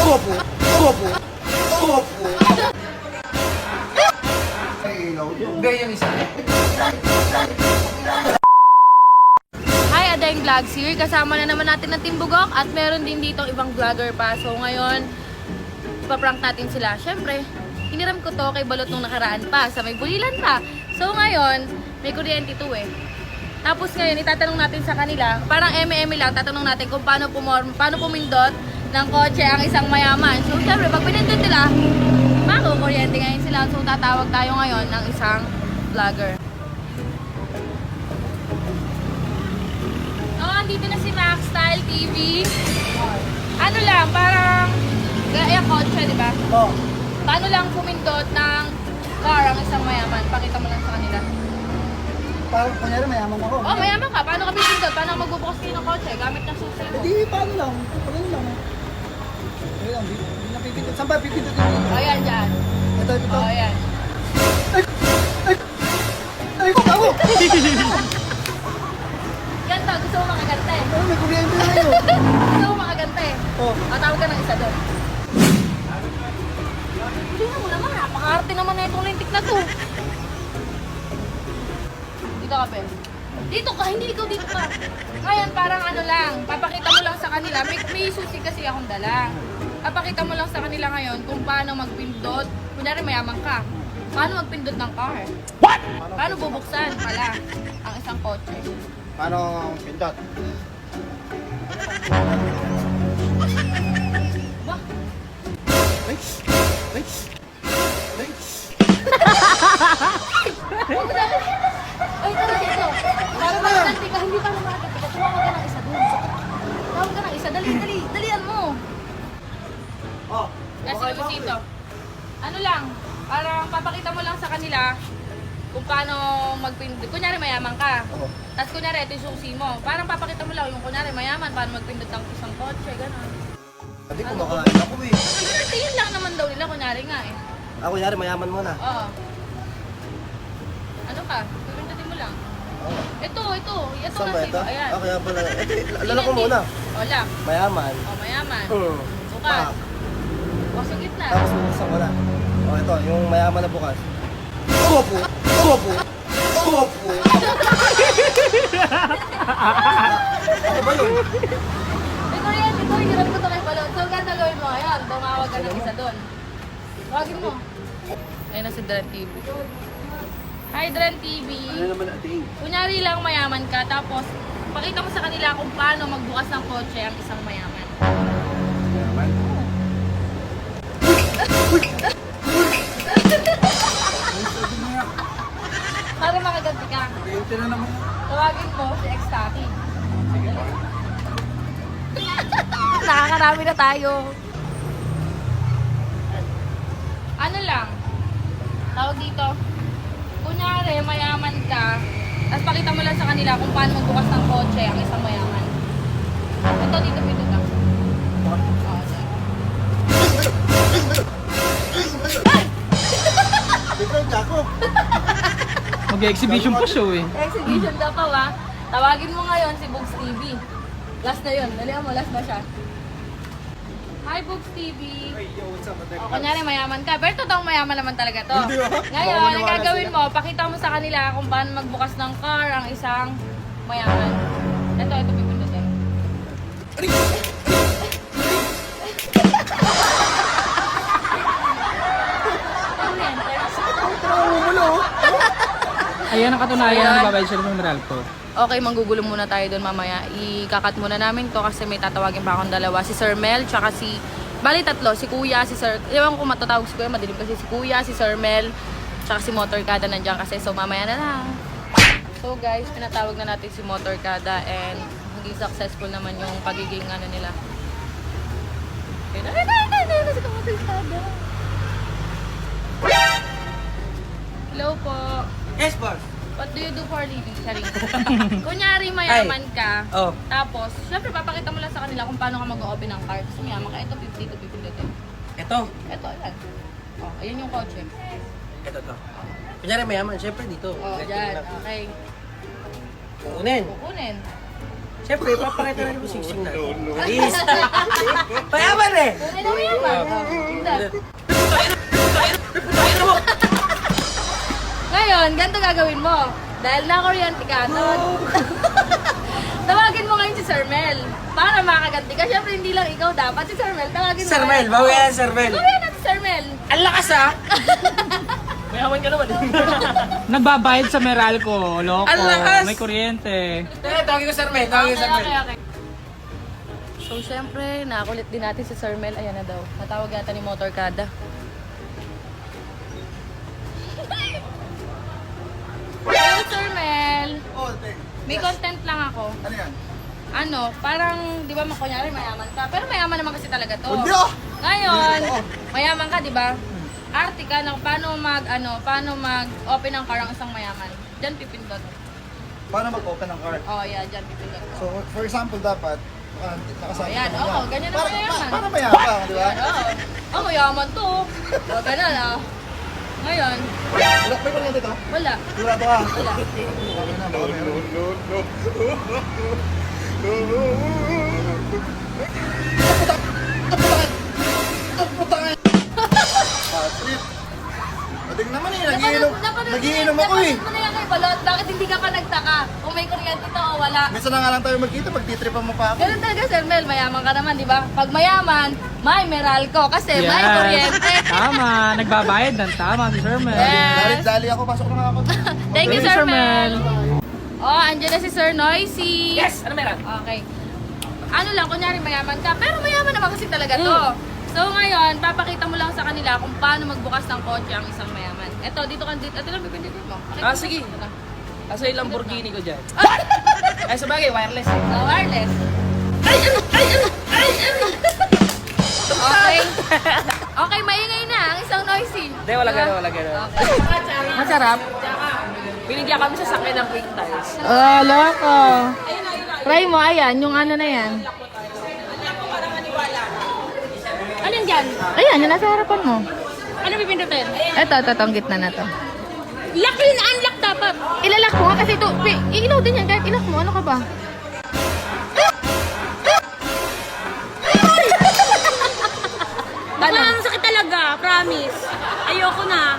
Opo! Opo! Opo! Ganyan isa. Hi, Adeng Vlogs here. Kasama na naman natin ng Team Bugok at meron din dito ibang vlogger pa. So ngayon, ipaprank natin sila. Siyempre, hiniram ko to kay Balot nung nakaraan pa sa may bulilan pa. So ngayon, may kuryente to eh. Tapos ngayon, itatanong natin sa kanila, parang eme-eme lang, tatanong natin kung paano pumindot ng kotse ang isang mayaman. So siyempre, pag pinindot nila, kuryente ngayon sila. So tatawag tayo ngayon ng isang vlogger. So, andito na si Max Style TV. Ano lang, parang gaya kotse, di ba? Oo. Paano lang pumindot ng car ang isang mayaman? Pakita mo lang sa kanila. Parang kunyari mayaman ako. Oh, mayaman ka. Paano ka pipindot? Paano ka magbubukas kayo ng kotse? Gamit ng susi mo. Hindi, paano lang? Paano lang? Hindi lang, hindi na pipindot. Saan ba pipindot dito? O, yan, dyan. Ito, ito. O, yan. Ay, ako! Ganto, gusto mo makagante. Ay, may kuryente na kayo. Gusto mo makagante. Oh. Tawag ka ng isa doon. Tingnan mo naman, napaka-arte naman na itong lintik na to. Dito ka, Ben. Dito ka, hindi ikaw dito ka. Ngayon, parang ano lang, papakita mo lang sa kanila. May susi kasi akong dala. Papakita mo lang sa kanila ngayon kung paano magpindot. Kunyari, mayaman ka. Paano magpindot ng car? What? Paano bubuksan pala ang isang kotse? Paano pindot? Ba? Ay! Ay! Ay! Ay, tara dito. Para magagante ka, hindi ka magagante ka. Tumawag ka ng isa dun. Tawag ka ng isa. Dali, dali. Dalian mo. Oh! Kasi dito. Ano lang, parang papakita mo lang sa kanila kung paano magpindot. Kunyari mayaman ka. Oo. Tapos kunyari ito yung susi mo. Parang papakita mo lang yung kunyari mayaman, paano magpindot ng isang kotse, gano'n. Sabi ko makain ako eh. Tingin lang naman daw nila, kunyari nga eh. Ako kunyari mayaman muna. Oo. Ano ka? Pipindutin mo lang. Oo. Ito Saan ba kasi. ito? Ayan. Ah, kaya pala. Ito, lala ko muna. O, lang. Mayaman. O, mayaman. Bukas. Pa. O, sa gitna. Tapos bubuksan ko na. O ito, yung mayaman na bukas. Opo! Opo! Opo! Ano ba yun? Ito yan, hirap ko ito kay Balon. So, gagawin mo, ayan, tumawag ka ng isa doon. Tawagin mo. Ayun na si Dren TV. Hi, Dren TV. Ano naman natin? Kunyari lang mayaman ka, tapos pakita mo sa kanila kung paano magbukas ng kotse ang isang mayaman. Mayaman? Para makaganti ka. Kuryente na naman. Tawagin mo si X-Taki. Nakakarami na tayo. Ano lang, tawag dito, kunyari mayaman ka, tapos pakita mo lang sa kanila kung paano magbukas ng kotse ang isang mayaman. Ito, dito. Oh, Ikaw, Jaco. Mag-exhibition pa show eh. exhibition ka pa ba? Tawagin mo ngayon si Bugs TV. Last na yun. Dalihan mo, last na siya. Hi, Bugs TV. Hey, yo, what's up? O, kunyari mayaman ka. Pero totoong mayaman naman talaga to. Hindi ba? Ngayon, Baka ang maniwala gagawin sila. mo, pakita mo sa kanila kung paano magbukas ng car ang isang mayaman. Ito, pipindutin. Ayan ang katunayan na nagbabayad sila ng Meralco. Okay, manggugulo muna tayo doon mamaya. Ikakat muna namin to kasi may tatawagin pa akong dalawa. Si Sir Mel, tsaka si... Bali tatlo, si Kuya, si Sir... Ewan ko kung matatawag si Kuya, madilim kasi si Kuya, si Sir Mel, tsaka si Motorkada nandiyan kasi. So mamaya na lang. So guys, pinatawag na natin si Motorkada and hindi successful naman yung pagiging ano nila. Ay, si Motorkada. Hello po. Yes, boss. What do you do for a living? Charing. Kunyari mayaman ka, Oh. tapos, syempre papakita mo lang sa kanila kung paano ka mag-open ng car. Gusto mayaman ka, ito 50 to 50 dito. Ito. Ito, ayan. Oh, ayan yung kotse. Ito to. Kunyari mayaman, syempre dito. Oh, Ganito dyan. lang. Okay. Kukunin. Kukunin. Siyempre, papakita na rin mo siksik na. Please. Mayaman eh. Tunay na mayaman. Ngayon, ganito gagawin mo. Dahil na-kuryente ka, tawagin mo ngayon si Sir Mel. Para makaganti ka. Siyempre, hindi lang ikaw dapat. Si Sir Mel, tawagin mo. Sir Mel, ngayon. bawi yan, Sir Mel. Bawian natin, Sir Mel. Ang lakas ah. Mayaman ka naman eh. Nagbabayad sa Meralco, loko. Ang lakas! May kuryente. Tawagin ko Sir Mel, tawagin ko Sir Mel. Okay. So, syempre, nakakulit din natin si Sir Mel. Ayan na daw. Natawag yata ni Motorkada. Hello, Sir Mel. Oh, te. May content lang ako. Ano yan? Ano, parang, di ba, kunyari mayaman ka. Pero mayaman naman kasi talaga to. Hindi oh! Ngayon, mayaman ka, di ba? Arte ka ng paano mag-open ng car ang isang mayaman. Diyan pipindot. Paano mag-open ng card? Oh, yeah, diyan pipindot. So, for example, dapat, nakasama Ayan, ka na oo, ganyan naman mayaman. Para mayabang, di ba? Oo. Oh, mayaman to. O, ganun ah. Ngayon, Wala, may kuryente to? wala. Sigurado ka? Wala. Okay na, baka meron. Patrick! Mating naman eh, nagiinom ako eh. Napanood mo na yan kay Balot. Bakit hindi ka pa nagtaka? Kung may kuryente to o wala. Minsan na nga lang tayo magkita, pagtitripan mo pa ako. Ganun talaga, Sir Mel. Mayaman ka naman, di ba? Pag mayaman, may Meralco. Kasi may kuryente. Tama. Nagbabayad ng tama si Sir Mel. Yes. Dali ako, pasok na ako. Thank you, Thank you, Sir Sir Mel. Mel. Oh, andyan na si Sir Noisy. Yes, ano meron? Okay. Ano lang, kunyari mayaman ka. Pero mayaman naman kasi talaga to. So ngayon, papakita mo lang sa kanila kung paano magbukas ng kotse ang isang mayaman. Ito, dito lang pipindutin mo. Ah, sige. Ito lang. Asa yung Lamborghini ko dyan? Ay, sabagay, wireless eh. So, wireless. Okay. Okay, maingay na ang isang Noisy. Hindi, wala gano'n, wala gano'n. Okay. Masarap. Binigyan kami sa sakyan ng quick tires. Oh, loko. Try mo, ayan, yung ano na yan. Ano yan dyan? Ayan, yung nasa harapan mo. Ano pipindutin? Ito, ang gitna na to. Lock yun, unlock dapat. Ilalak mo nga kasi ito, i-ilaw din yan kahit ilock mo, ano ka ba? Baka ang sakit talaga, promise. Ayoko na.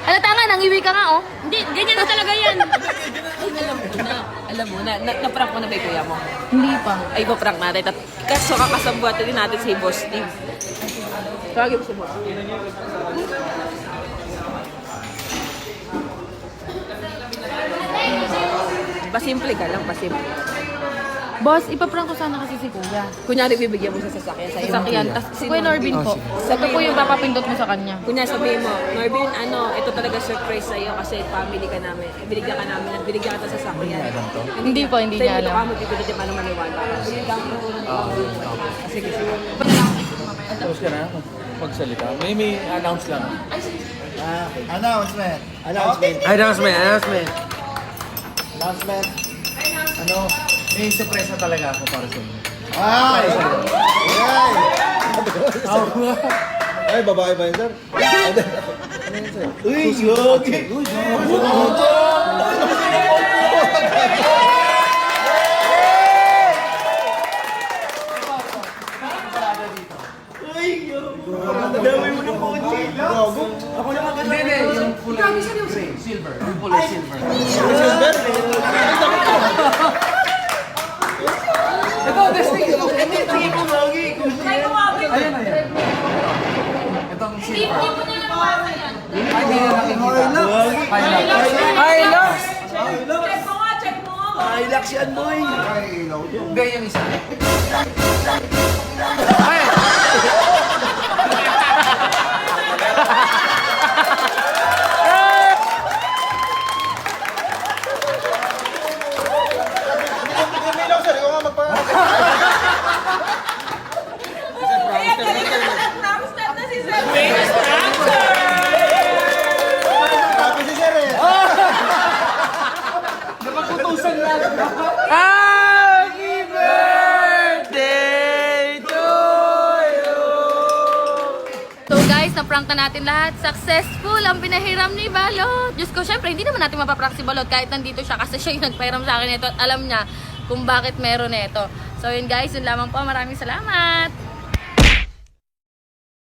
Ano tanga, nangiwi ka nga oh. Hindi, ganyan na talaga yan. Alam mo na, na-prank mo na ba yung kuya mo? Hindi pa. Ay, pa-prank natin. Kaso kakasambuhat din natin si Boss Steve. Tawagin mo si Boss. Pasimple ka lang, pasimple. Boss, ipaprank ko sana kasi si Kuya. Kunyari, bibigyan mo sa sasakyan sa'yo. Sasakyan. Tapos si Kuya Norbin po. Ito po yung papapindot mo sa kanya. Kunyari, sabihin mo, Norbin, ito talaga surprise sa'yo kasi family ka namin. Binigyan ka namin, binigyan ka sa sasakyan. Hindi po, hindi niya Sa'yo, alam. baka magpipili din paano maniwala. Sige, sige. Tapos ka na, pagsalita. May announce lang. Announcement. Announcement. Ano, may surpresa talaga ako para sa inyo. Ay! Ay, babae ba yun, sir? Uy, yogi! Uy, Silver. Yung kulay silver. Itong silver. Ay, hindi na nakikita. Hindi yung isa. Kumilaw, sir. Ikaw nga magpa... Tapos si sir eh. Happy birthday to you! So guys, na-prank na natin lahat. Successful ang pinahiram ni Balot. Diyos ko, syempre, hindi naman natin mapaprank si Balot kahit nandito siya kasi siya yung nagpahiram sa akin ito at alam niya kung bakit meron nito. So yun guys, yun lamang po. Maraming salamat!